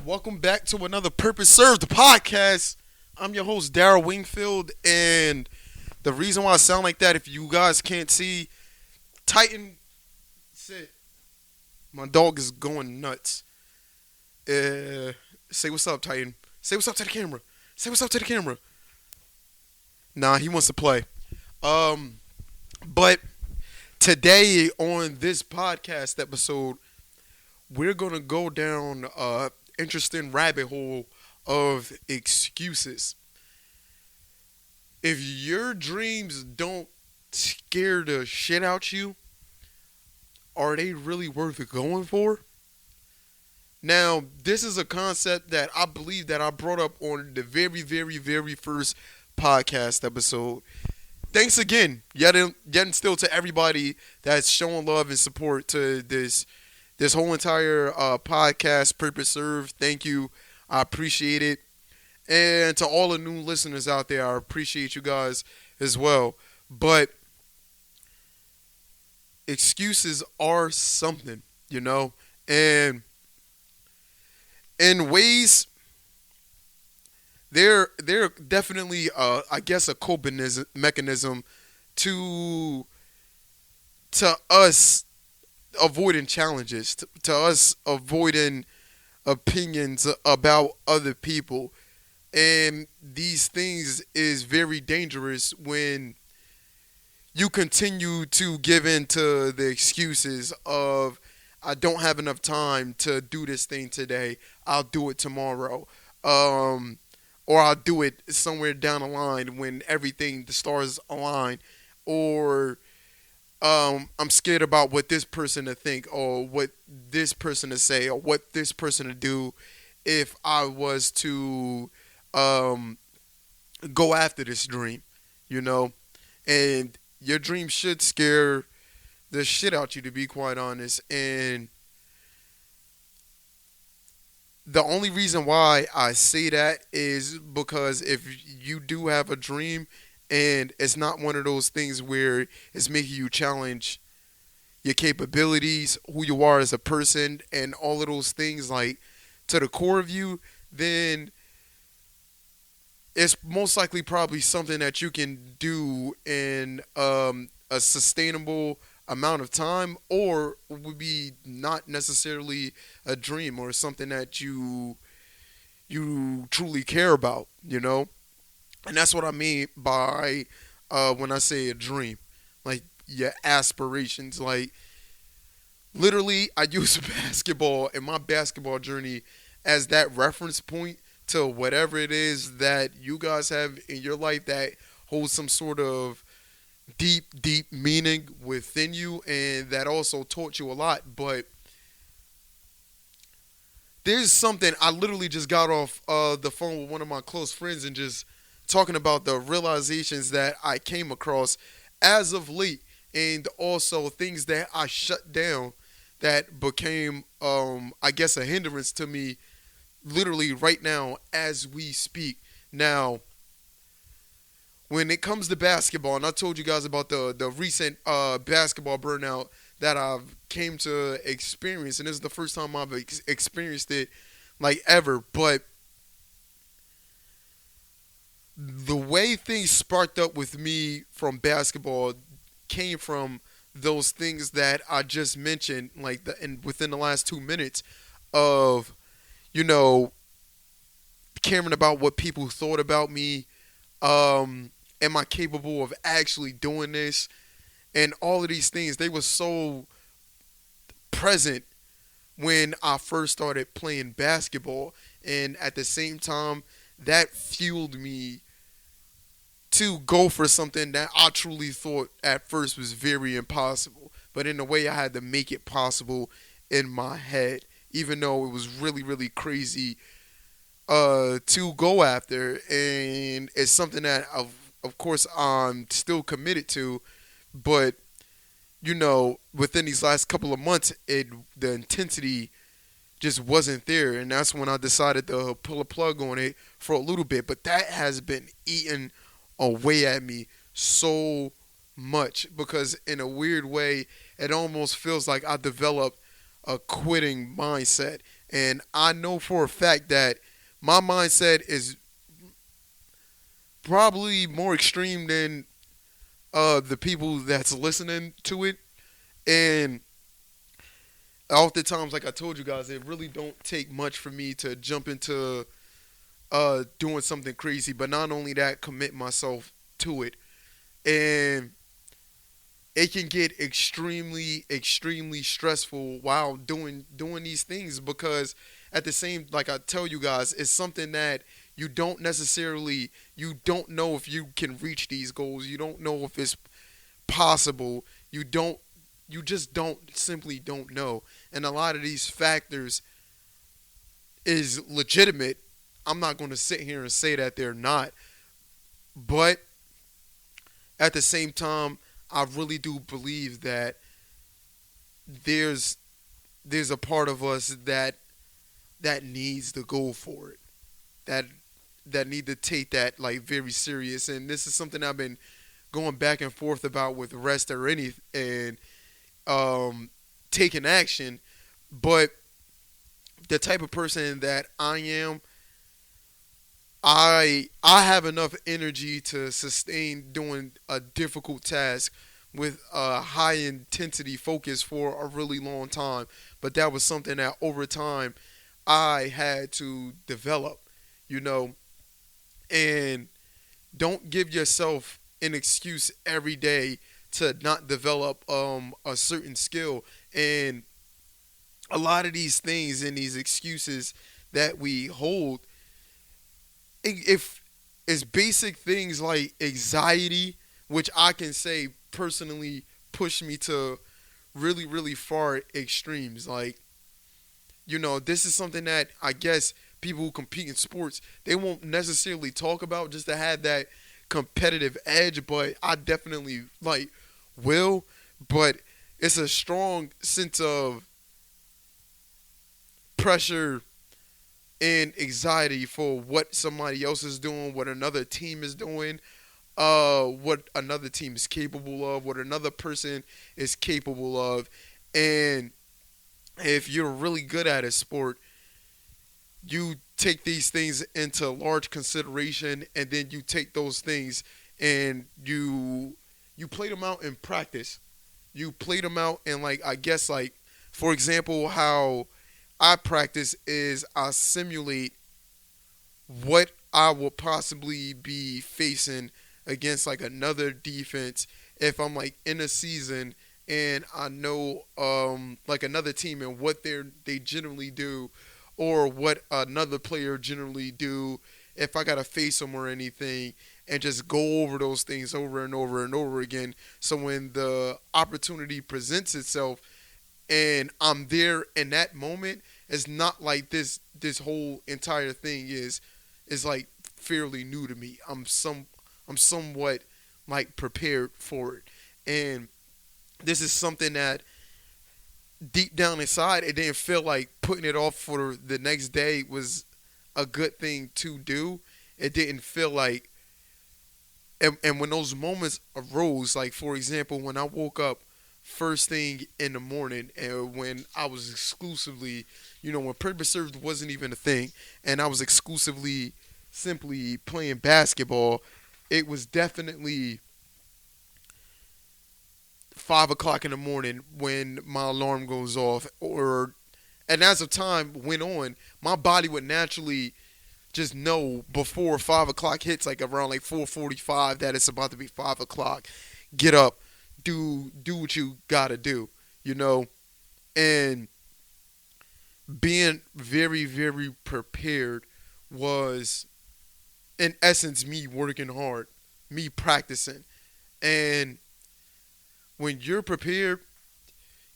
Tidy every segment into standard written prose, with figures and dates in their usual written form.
Welcome back to another Purpose Served podcast. I'm your host, Daryl Wingfield, and the reason why I sound like that, if you guys can't see, Titan, sit. My dog is going nuts. Say what's up, Titan. Say what's up to the camera. Say what's up to the camera. Nah, he wants to play. But today on this podcast episode, we're gonna go down interesting rabbit hole of excuses. If your dreams don't scare the shit out you, are they really worth going for? Now, this is a concept that I believe that I brought up on the very first podcast episode. Thanks again, yet and still, to everybody that's showing love and support to this whole entire podcast, Purpose Served. Thank you. I appreciate it. And to all the new listeners out there, I appreciate you guys as well. But excuses are something, and in ways, they're definitely, I guess, a coping mechanism to us avoiding challenges, to us avoiding opinions about other people. And these things is very dangerous when you continue to give in to the excuses of, I don't have enough time to do this thing today, I'll do it tomorrow, or I'll do it somewhere down the line when the stars align, or I'm scared about what this person to think, or what this person to say, or what this person to do if I was to go after this dream, and your dream should scare the shit out you, to be quite honest. And the only reason why I say that is because if you do have a dream and it's not one of those things where it's making you challenge your capabilities, who you are as a person, and all of those things, like, to the core of you, then it's most likely probably something that you can do in a sustainable amount of time, or would be not necessarily a dream or something that you truly care about, And that's what I mean by when I say a dream, like your aspirations. Like, literally, I use basketball and my basketball journey as that reference point to whatever it is that you guys have in your life that holds some sort of deep meaning within you, and that also taught you a lot. But there's something, I literally just got off the phone with one of my close friends and just talking about the realizations that I came across as of late, and also things that I shut down that became, I guess, a hindrance to me literally right now as we speak. Now, when it comes to basketball, and I told you guys about the recent basketball burnout that I've came to experience, and this is the first time I've experienced it, like, ever. But the way things sparked up with me from basketball came from those things that I just mentioned, like, and within the last 2 minutes of, caring about what people thought about me. Am I capable of actually doing this? And all of these things, they were so present when I first started playing basketball. And at the same time, that fueled me to go for something that I truly thought at first was very impossible. But in a way, I had to make it possible in my head, even though it was really crazy to go after. And it's something that, of course, I'm still committed to. But, within these last couple of months, the intensity just wasn't there. And that's when I decided to pull a plug on it for a little bit. But that has been eating away at me so much, because in a weird way, it almost feels like I developed a quitting mindset. And I know for a fact that my mindset is probably more extreme than the people that's listening to it. And oftentimes, like I told you guys, it really don't take much for me to jump into doing something crazy. But not only that, commit myself to it. And it can get extremely, extremely stressful while doing these things because at the same, like I tell you guys, it's something that you don't know if you can reach these goals. You don't know if it's possible. You just don't know. And a lot of these factors is legitimate. I'm not going to sit here and say that they're not, but at the same time, I really do believe that there's there's a part of us that needs to go for it. That that need to take that like very serious. And this is something I've been going back and forth about with rest or any and um taking action. But the type of person that I am, I have enough energy to sustain doing a difficult task with a high intensity focus for a really long time. But that was something that over time I had to develop, you know, and don't give yourself an excuse every day to not develop a certain skill. And a lot of these things and these excuses that we hold, if it's basic things like anxiety, which I can say personally push me to really, really far extremes. Like, this is something that I guess people who compete in sports, they won't necessarily talk about just to have that competitive edge, but I definitely like will. But it's a strong sense of pressure and anxiety for what somebody else is doing, what another team is doing, what another team is capable of, what another person is capable of. And if you're really good at a sport, you take these things into large consideration, and then you take those things and you play them out in practice. You play them out, and like I guess like for example, how I practice is I simulate what I will possibly be facing against like another defense if I'm like in a season and I know like another team and what they generally do or what another player generally do if I gotta face them or anything, and just go over those things over and over and over again. So when the opportunity presents itself and I'm there in that moment, it's not like this whole entire thing is like fairly new to me. I'm somewhat like prepared for it. And this is something that deep down inside it didn't feel like putting it off for the next day was a good thing to do. It didn't feel like and when those moments arose, like for example, when I woke up first thing in the morning and when I was exclusively, when purpose served wasn't even a thing and I was exclusively simply playing basketball, it was definitely 5 o'clock in the morning when my alarm goes off. Or and as the time went on, my body would naturally just know before 5 o'clock hits, like around like 4:45, that it's about to be 5 o'clock. Get up, do what you gotta do, you know, and being very, very prepared was in essence me working hard, me practicing. And when you're prepared,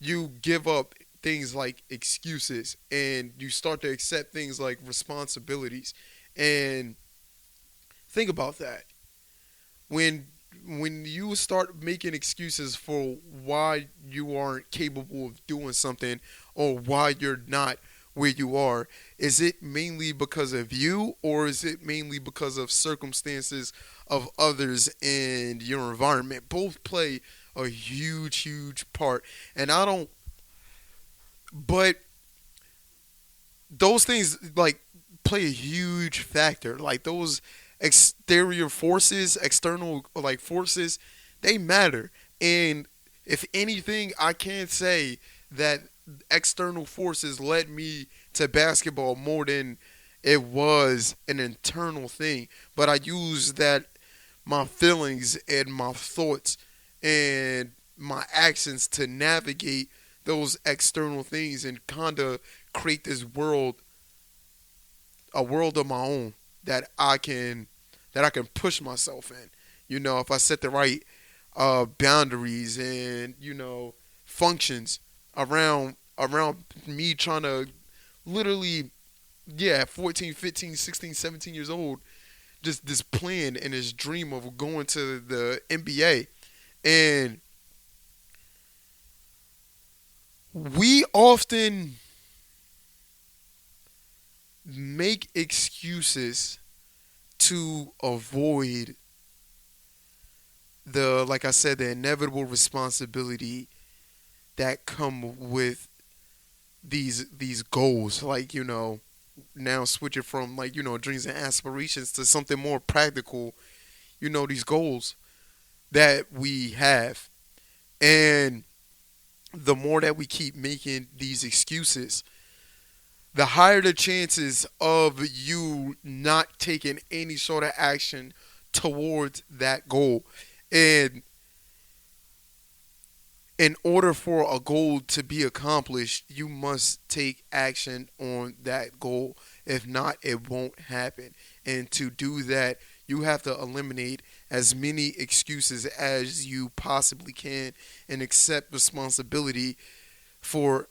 you give up things like excuses and you start to accept things like responsibilities. And think about that. When when you start making excuses for why you aren't capable of doing something or why you're not where you are, is it mainly because of you or is it mainly because of circumstances of others and your environment? Both play a huge, huge part. And I don't, but those things like play a huge factor. Like those exterior forces, external like forces, they matter. And if anything, I can't say that external forces led me to basketball more than it was an internal thing. But I use that my feelings and my thoughts and my actions to navigate those external things and kind of create this world, a world of my own that I can push myself in. You know, if I set the right boundaries and functions around me trying to literally, yeah, 14, 15, 16, 17 years old, just this plan and this dream of going to the NBA. And we often make excuses to avoid the, like I said, the inevitable responsibility that come with these goals. Like, now switch it from, like, dreams and aspirations to something more practical, these goals that we have. And the more that we keep making these excuses, the higher the chances of you not taking any sort of action towards that goal. And in order for a goal to be accomplished, you must take action on that goal. If not, it won't happen. And to do that, you have to eliminate as many excuses as you possibly can and accept responsibility for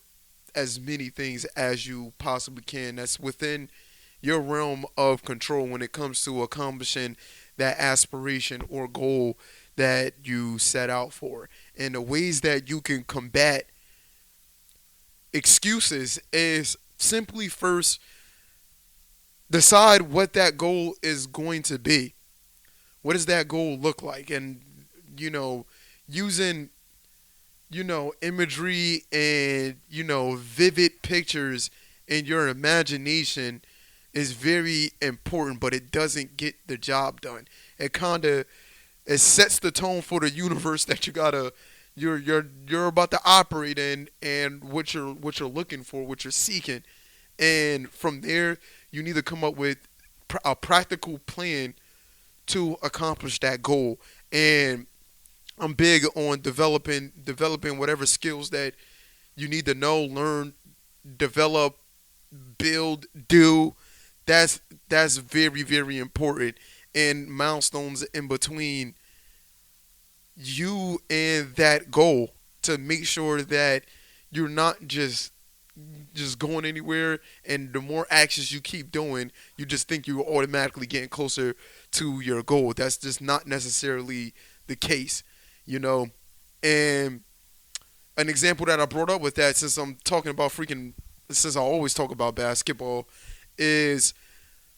as many things as you possibly can. That's within your realm of control when it comes to accomplishing that aspiration or goal that you set out for. And the ways that you can combat excuses is simply first decide what that goal is going to be. What does that goal look like? And, using, imagery and, vivid pictures in your imagination is very important, but it doesn't get the job done. It sets the tone for the universe that you're about to operate in, and what you're looking for, what you're seeking. And from there, you need to come up with a practical plan to accomplish that goal. And I'm big on developing whatever skills that you need to know, learn, develop, build, do. That's very, very important. And milestones in between you and that goal to make sure that you're not just going anywhere, and the more actions you keep doing, you just think you're automatically getting closer to your goal. That's just not necessarily the case, you know. And an example that I brought up with that, since I always talk about basketball, is,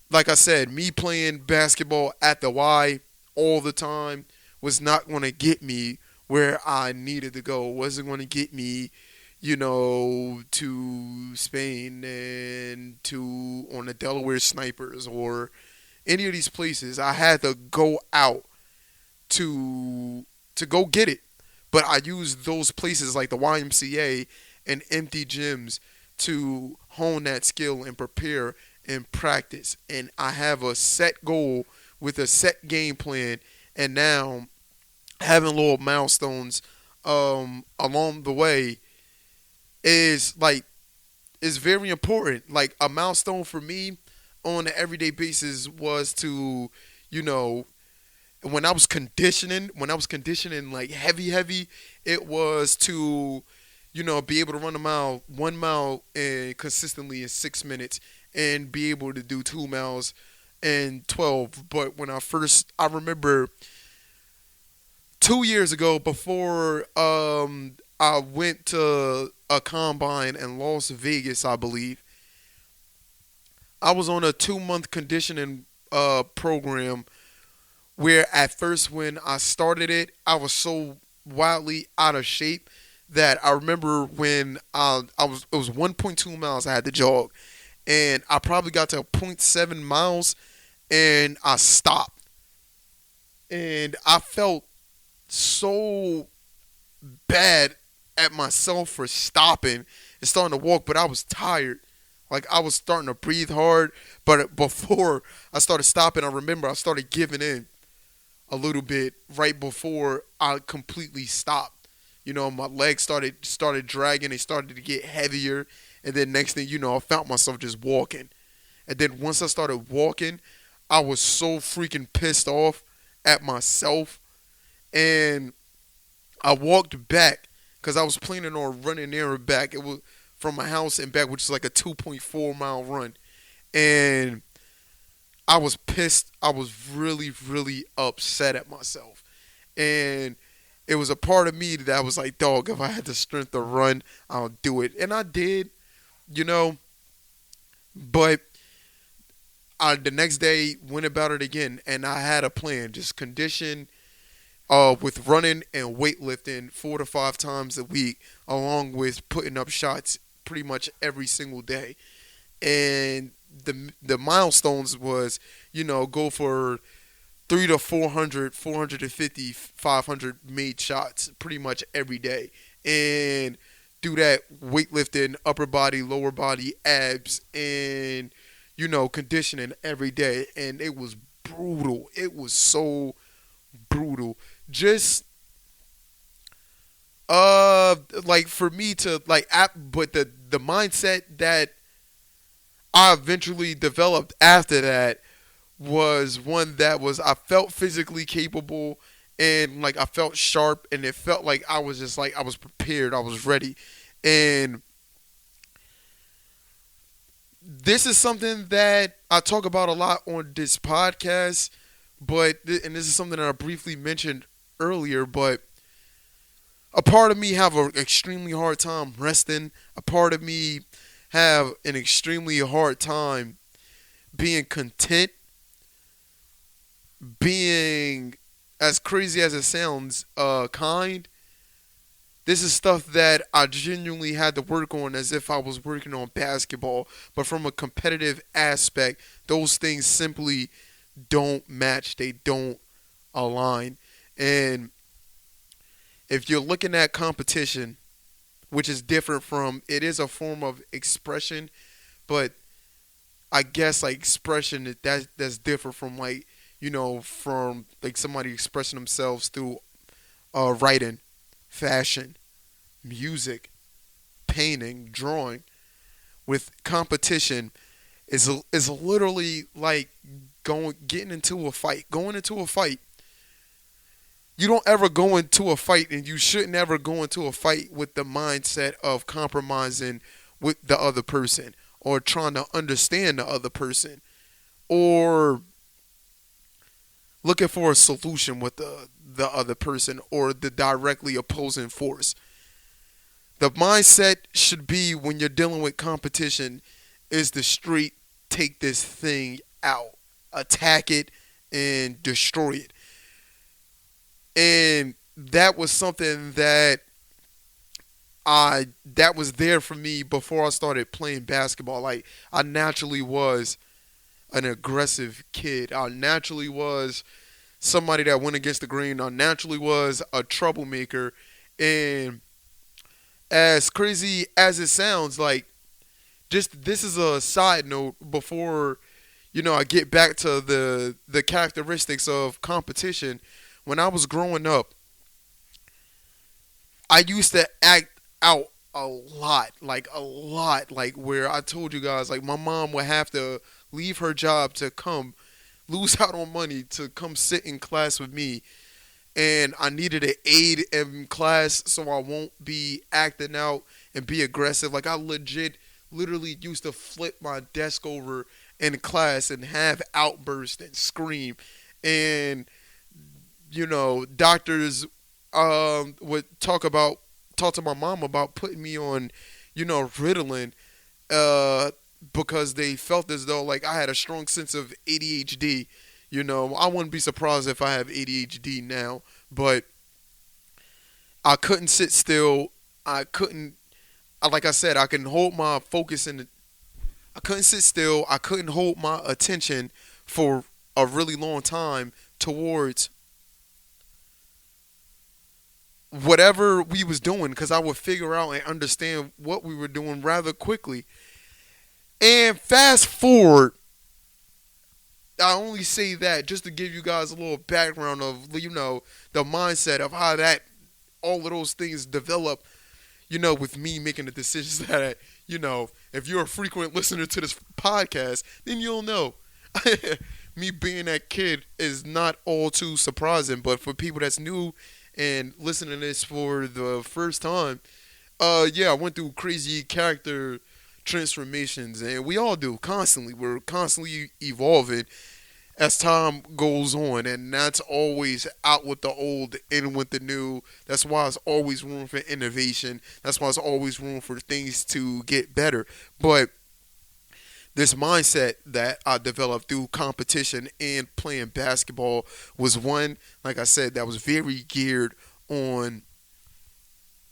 like I said, me playing basketball at the Y all the time was not going to get me where I needed to go. It wasn't going to get me, to Spain and to on the Delaware Snipers or any of these places. I had to go out to go get it. But I used those places like the YMCA and empty gyms to hone that skill and prepare and practice. And I have a set goal with a set game plan. And now having little milestones along the way is very important. Like a milestone for me on an everyday basis was to, you know, when I was conditioning like heavy, it was to, be able to run 1 mile and consistently in 6 minutes, and be able to do 2 miles in 12. But I remember 2 years ago, before I went to a combine in Las Vegas, I believe, I was on a 2 month conditioning program, where at first when I started it, I was so wildly out of shape that I remember when it was 1.2 miles I had to jog, and I probably got to .7 miles, and I stopped, and I felt so bad at myself for stopping and starting to walk, but I was tired. Like I was starting to breathe hard, but before I started stopping, I remember I started giving in a little bit right before I completely stopped. My legs started dragging. They started to get heavier, and then next thing you know, I found myself just walking. And then once I started walking, I was so freaking pissed off at myself, and I walked back because I was planning on running there and back. It was from my house and back, which is like a 2.4 mile run, and I was pissed. I was really, really upset at myself. And it was a part of me that was like, dog, if I had the strength to run, I'll do it. And I did, you know, but I the next day went about it again and I had a plan, just condition with running and weightlifting 4 to 5 times a week, along with putting up shots pretty much every single day. And the milestones was, go for 3 to 400, 450, 500 made shots pretty much every day, and do that weightlifting, upper body, lower body, abs, and conditioning every day. And it was brutal. It was so brutal. Just like for me to like but the mindset that I eventually developed after that was one that was I felt physically capable, and like I felt sharp, and it felt like I was just like I was prepared, I was ready. And this is something that I talk about a lot on this podcast, and this is something that I briefly mentioned earlier, but a part of me have an extremely hard time resting. A part of me have an extremely hard time being content, being, as crazy as it sounds, kind. This is stuff that I genuinely had to work on as if I was working on basketball. But from a competitive aspect, those things simply don't match. They don't align. And if you're looking at competition, which is different from, it is a form of expression, but I guess like expression that's different from like from like somebody expressing themselves through writing, fashion, music, painting, drawing. With competition is literally like getting into a fight. Going into a fight, you don't ever go into a fight, and you shouldn't ever go into a fight with the mindset of compromising with the other person or trying to understand the other person or looking for a solution with the other person or the directly opposing force. The mindset should be when you're dealing with competition is the street, take this thing out, attack it, and destroy it. And that was something that was there for me before I started playing basketball. Like I naturally was an aggressive kid. I naturally was somebody that went against the grain. I naturally was a troublemaker. And as crazy as it sounds, like just this is a side note before I get back to the characteristics of competition. When I was growing up, I used to act out a lot, like where I told you guys, like my mom would have to leave her job to come lose out on money to come sit in class with me, and I needed an aid in class so I won't be acting out and be aggressive. Like I literally used to flip my desk over in class and have outbursts and scream, and doctors would talk to my mom about putting me on, Ritalin, uh, because they felt as though like I had a strong sense of ADHD. I wouldn't be surprised if I have ADHD now, but I couldn't sit still. I couldn't, like I said, I can hold my focus in. I couldn't sit still. I couldn't hold my attention for a really long time towards whatever we was doing because I would figure out and understand what we were doing rather quickly. And fast forward, I only say that just to give you guys a little background of the mindset of how that all of those things develop. With me making the decisions that if you're a frequent listener to this podcast, then you'll know. Me being that kid is not all too surprising, but for people that's new and listening to this for the first time, yeah, I went through crazy character transformations, and we all do constantly. We're constantly evolving as time goes on, and that's always out with the old, in with the new. That's why there's always room for innovation. That's why there's always room for things to get better. But this mindset that I developed through competition and playing basketball was one, like I said, that was very geared on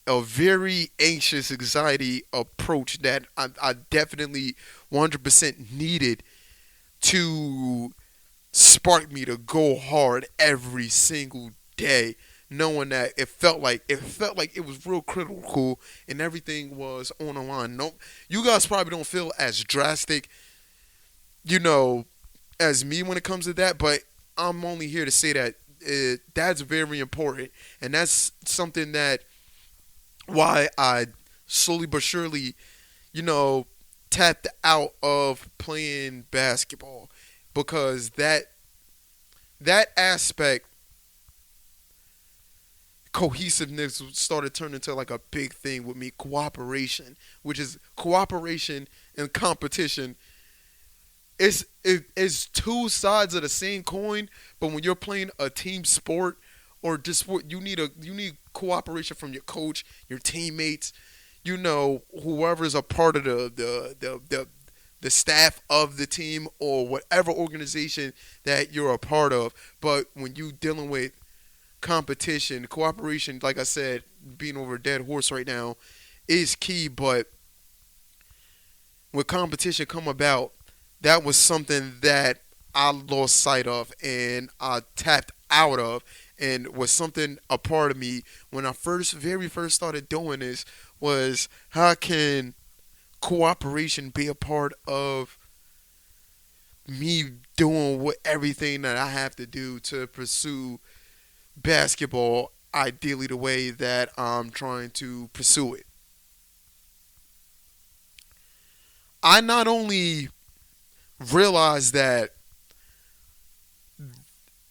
a very anxious anxiety approach that I definitely 100% needed to spark me to go hard every single day, knowing that it felt like it was real critical and everything was on the line. No, you guys probably don't feel as drastic, you know, as me when it comes to that, but I'm only here to say that that's very important, and that's something that why I slowly but surely, you know, tapped out of playing basketball because that aspect cohesiveness started turning into like a big thing with me. Cooperation, which is cooperation and competition, is two sides of the same coin. But when you're playing a team sport or just sport, you need cooperation from your coach, your teammates, whoever's a part of the staff of the team or whatever organization that you're a part of. But when you dealing with competition, cooperation, like I said, being over a dead horse right now, is key. But when competition come about, that was something that I lost sight of and I tapped out of, and was something a part of me when I very first started doing this was how can cooperation be a part of me doing everything that I have to do to pursue basketball ideally the way that I'm trying to pursue it. I not only realized that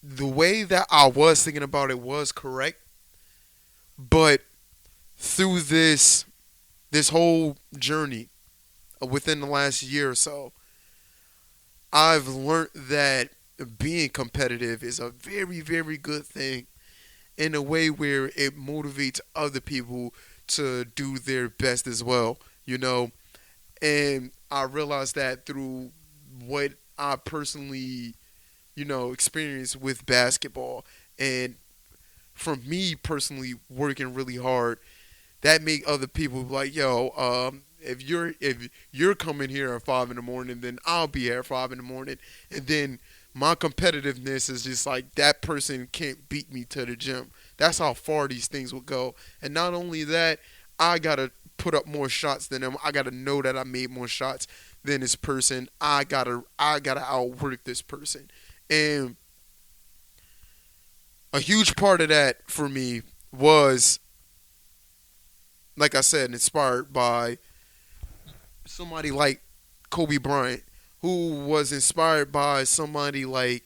the way that I was thinking about it was correct, but through this whole journey within the last year or so, I've learned that being competitive is a very, very good thing in a way where it motivates other people to do their best as well, you know. And I realized that through what I personally, experienced with basketball. And from me personally working really hard, that make other people like, yo, if you're coming here at 5 in the morning, then I'll be here at 5 in the morning, and then my competitiveness is just like that person can't beat me to the gym. That's how far these things will go. And not only that, I gotta put up more shots than them. I gotta know that I made more shots than this person. I gotta outwork this person. And a huge part of that for me was, like I said, inspired by somebody like Kobe Bryant, who was inspired by somebody like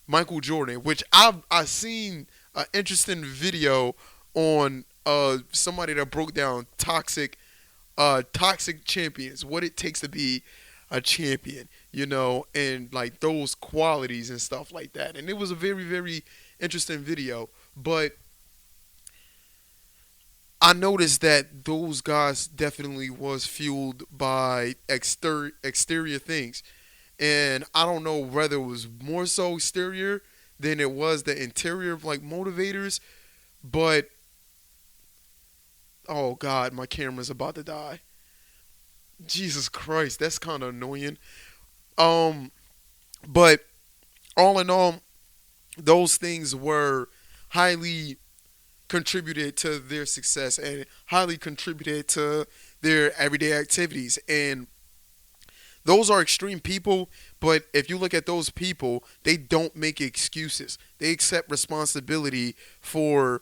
Michael Jordan, which I seen an interesting video on somebody that broke down toxic champions, what it takes to be a champion, and like those qualities and stuff like that. And it was a very, very interesting video. But I noticed that those guys definitely was fueled by exterior things. And I don't know whether it was more so exterior than it was the interior of like motivators, but oh god, my camera's about to die. Jesus Christ, that's kind of annoying. Um, but all in all, those things were highly contributed to their success and highly contributed to their everyday activities. And those are extreme people, but if you look at those people, they don't make excuses. They accept responsibility for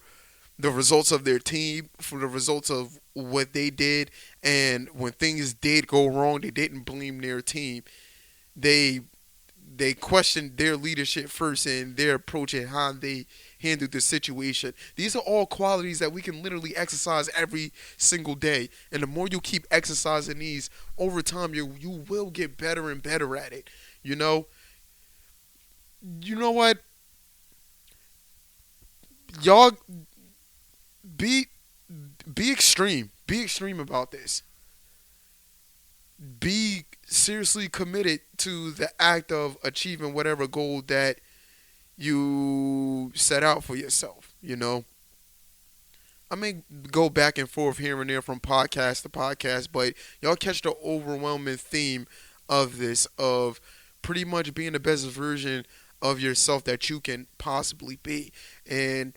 the results of their team, for the results of what they did, and when things did go wrong, they didn't blame their team. They they questioned their leadership first and their approach and how they handled the situation. These are all qualities that we can literally exercise every single day. And the more you keep exercising these over time, you will get better and better at it. You know, you know what, y'all be be extreme. Be extreme about this. Be seriously committed to the act of achieving whatever goal that you set out for yourself. I may go back and forth here and there from podcast to podcast, but y'all catch the overwhelming theme of this, of pretty much being the best version of yourself that you can possibly be. And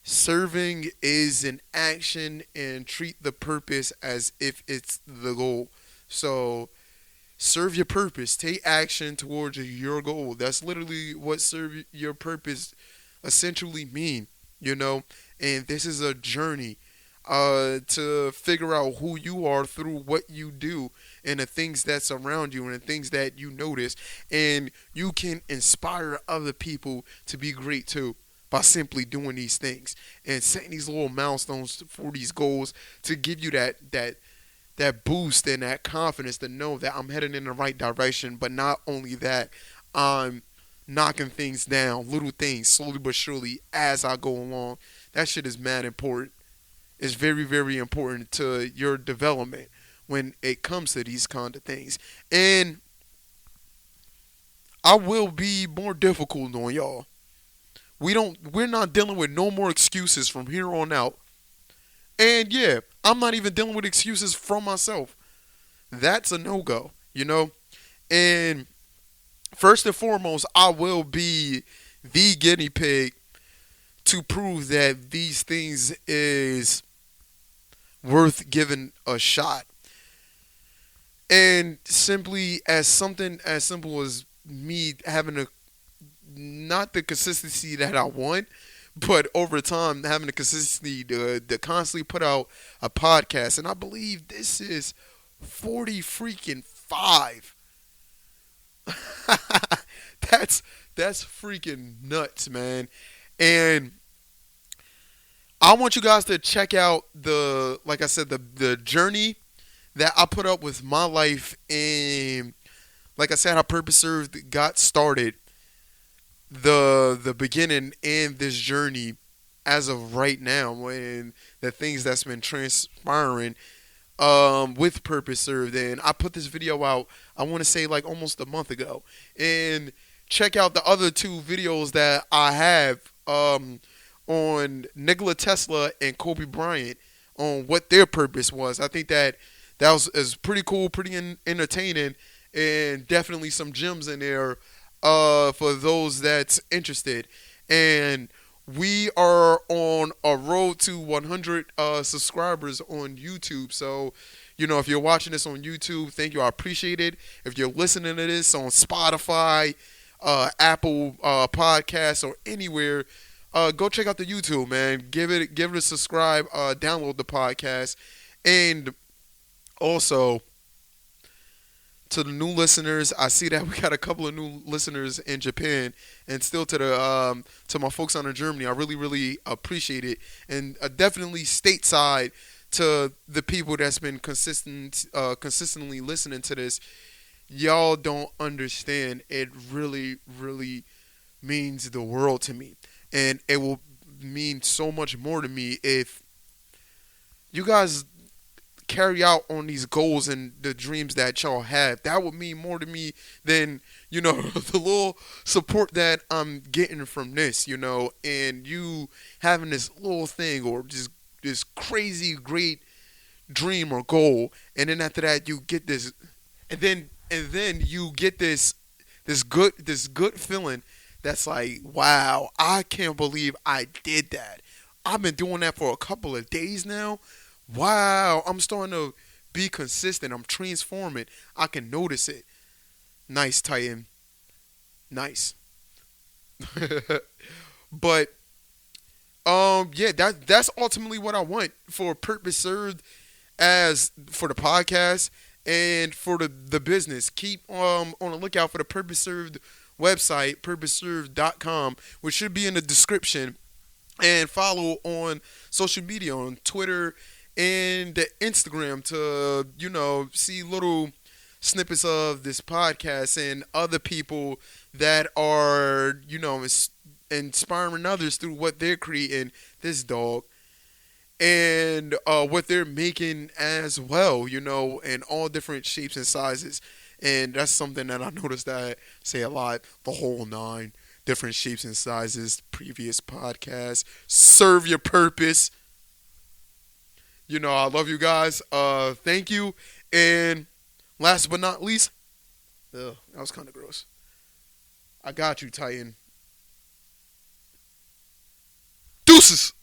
serving is an action, and treat the purpose as if it's the goal. So serve your purpose. Take action towards your goal. That's literally what serve your purpose essentially mean, you know. And this is a journey to figure out who you are through what you do and the things that surround you and the things that you notice. And you can inspire other people to be great too by simply doing these things and setting these little milestones for these goals to give you that boost and that confidence to know that I'm heading in the right direction. But not only that, I'm knocking things down, little things, slowly but surely as I go along. That shit is mad important. It's very, very important to your development when it comes to these kind of things. And I will be more difficult on y'all. We're not dealing with no more excuses from here on out. And yeah, I'm not even dealing with excuses from myself. That's a no go, you know? And first and foremost, I will be the guinea pig to prove that these things is worth giving a shot. And simply as something as simple as me having a not the consistency that I want, but over time having the consistency to constantly put out a podcast. And I believe this is 40 freaking 5. that's that's freaking nuts, man. And I want you guys to check out like I said, the journey that I put up with my life, and like I said, how Purpose Served got started, the beginning and this journey as of right now, and the things that's been transpiring with Purpose Served. And I put this video out, I want to say like almost a month ago. And check out the other two videos that I have on Nikola Tesla and Kobe Bryant on what their purpose was. I think that was is pretty cool, pretty entertaining, and definitely some gems in there for those that's interested. And we are on a road to 100 subscribers on YouTube. So, if you're watching this on YouTube, thank you. I appreciate it. If you're listening to this on Spotify, Apple Podcasts, or anywhere, go check out the YouTube, man. Give it a subscribe. Download the podcast, and also to the new listeners, I see that we got a couple of new listeners in Japan, and still to my folks out in Germany, I really, really appreciate it, and definitely stateside to the people that's been consistently listening to this. Y'all don't understand. It really, really means the world to me, and it will mean so much more to me if you guys carry out on these goals and the dreams that y'all have. That would mean more to me than the little support that I'm getting from this, and you having this little thing or just this crazy great dream or goal, and then after that you get this, and then you get this good feeling that's like, wow, I can't believe I did that. I've been doing that for a couple of days now. Wow, I'm starting to be consistent. I'm transforming. I can notice it. Nice, Titan. Nice. But yeah, that's ultimately what I want for Purpose Served, as for the podcast and for the business. Keep on the lookout for the Purpose Served website, purposeserved.com, which should be in the description, and follow on social media on Twitter and the Instagram to see little snippets of this podcast and other people that are inspiring others through what they're creating. This dog and what they're making as well, in all different shapes and sizes. And that's something that I noticed that I say a lot, the whole nine, different shapes and sizes, previous podcasts. Serve your purpose. I love you guys. Thank you. And last but not least, ugh, that was kind of gross. I got you, Titan. Deuces.